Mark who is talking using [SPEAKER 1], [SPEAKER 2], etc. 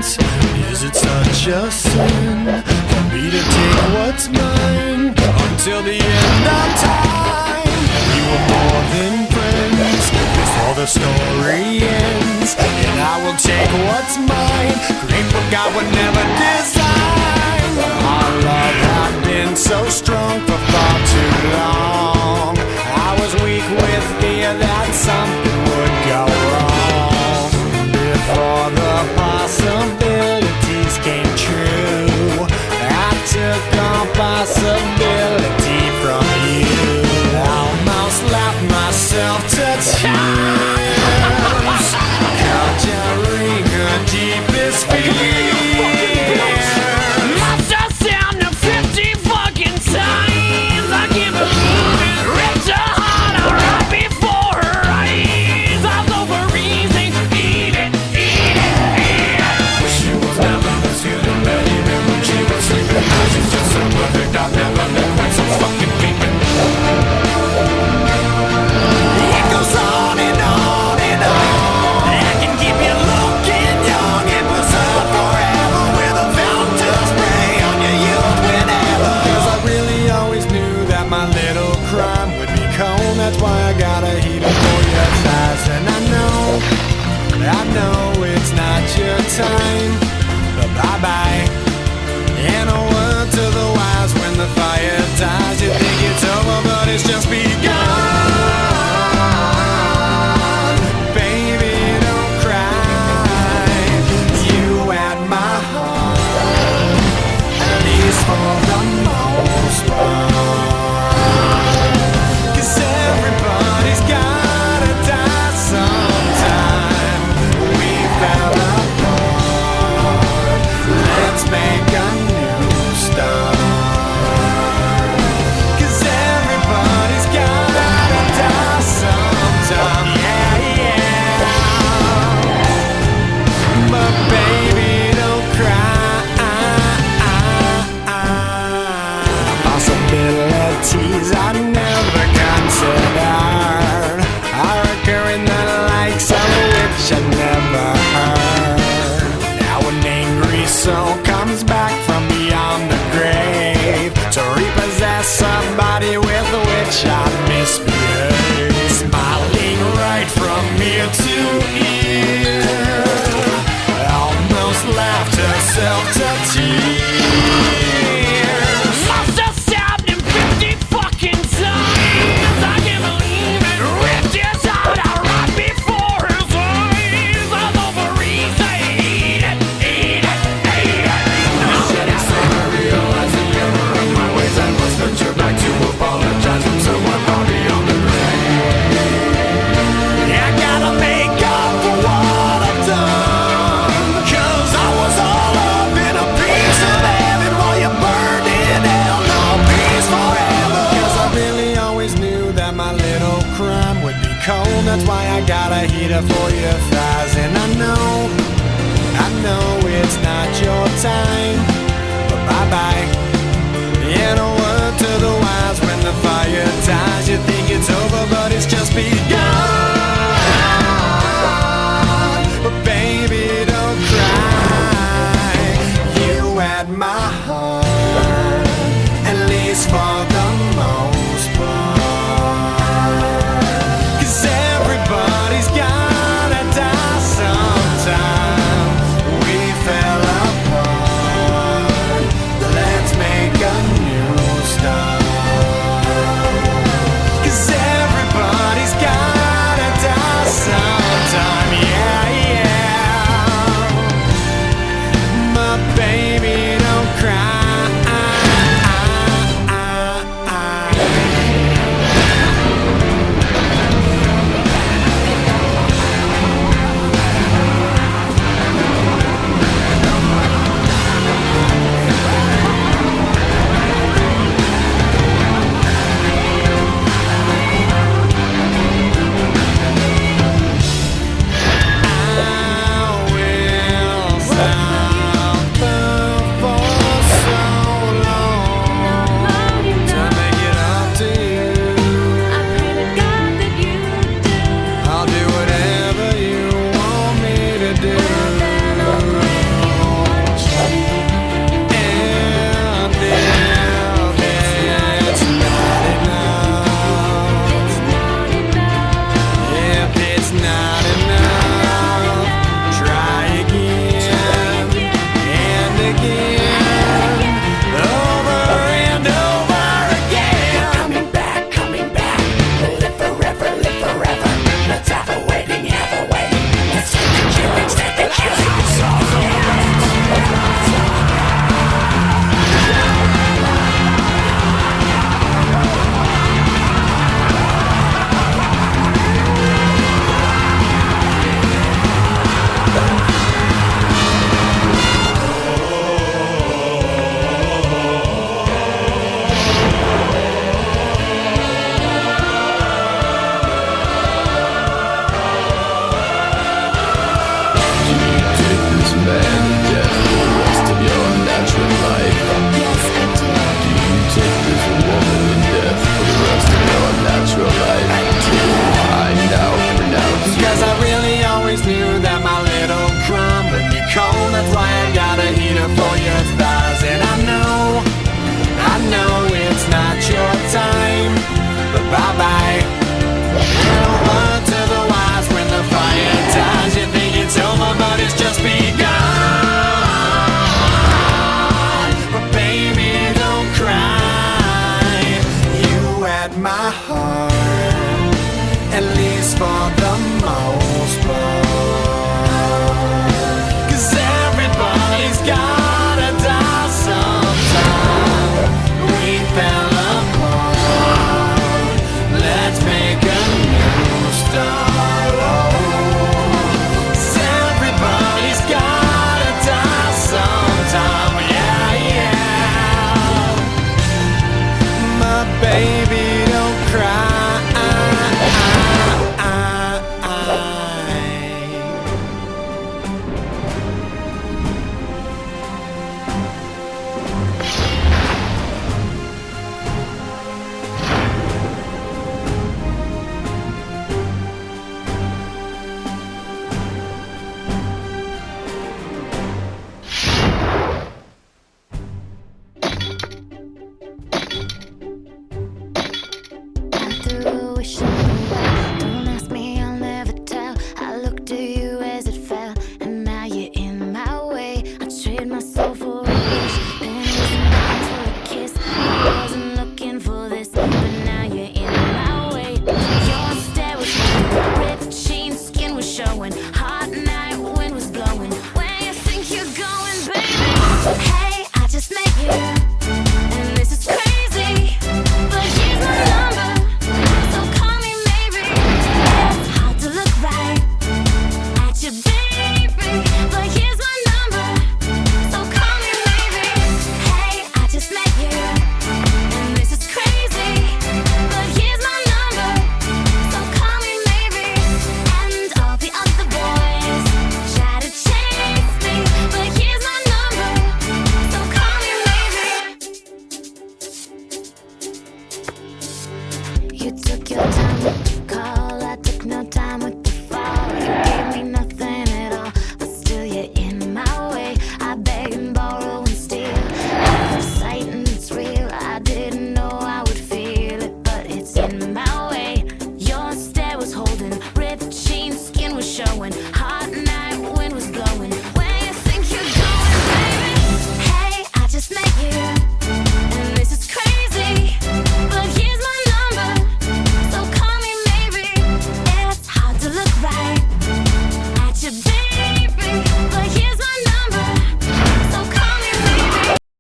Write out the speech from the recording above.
[SPEAKER 1] friends. Is it such a sin for me to take what's mine until the end of time? We were more than friends before the story ends, and I will take what's mine, create what God would never design. Our love had been so strong for far too long. I was weak with fear that something would go wrong before the possibilities came true. I took all possibility from you. Almost laughed myself to tears. Conjuring her deepest fears. That's why I got a heater for your thighs. And I know it's not your time, but bye-bye. And a word to the wise, when the fire dies, you think it's over, but it's just begun. Baby, don't cry. You had my heart, at least for the most part. Everybody's gotta die sometime. We fell apart. Let's make a new start. 'Cause everybody's gotta die sometime. Yeah, yeah. But baby, don't cry. Possibilities I never considered are occurring the likes of which I never heard. Now an angry soul comes back from beyond the grave to repossess somebody with which I misbehaved. Smiling right from ear to ear, almost laughed herself to tears. That's why I got a heater for your thighs. And I know it's not your time, but bye-bye. And a word to the wise, when the fire dies, you think it's over, but it's just begun. But baby, don't cry. You had my heart, at least for the most part. Everybody's gotta die sometime. We fell apart. Let's make a new start. 'Cause everybody's gotta die sometime. Yeah, yeah. My baby, don't
[SPEAKER 2] in my soul.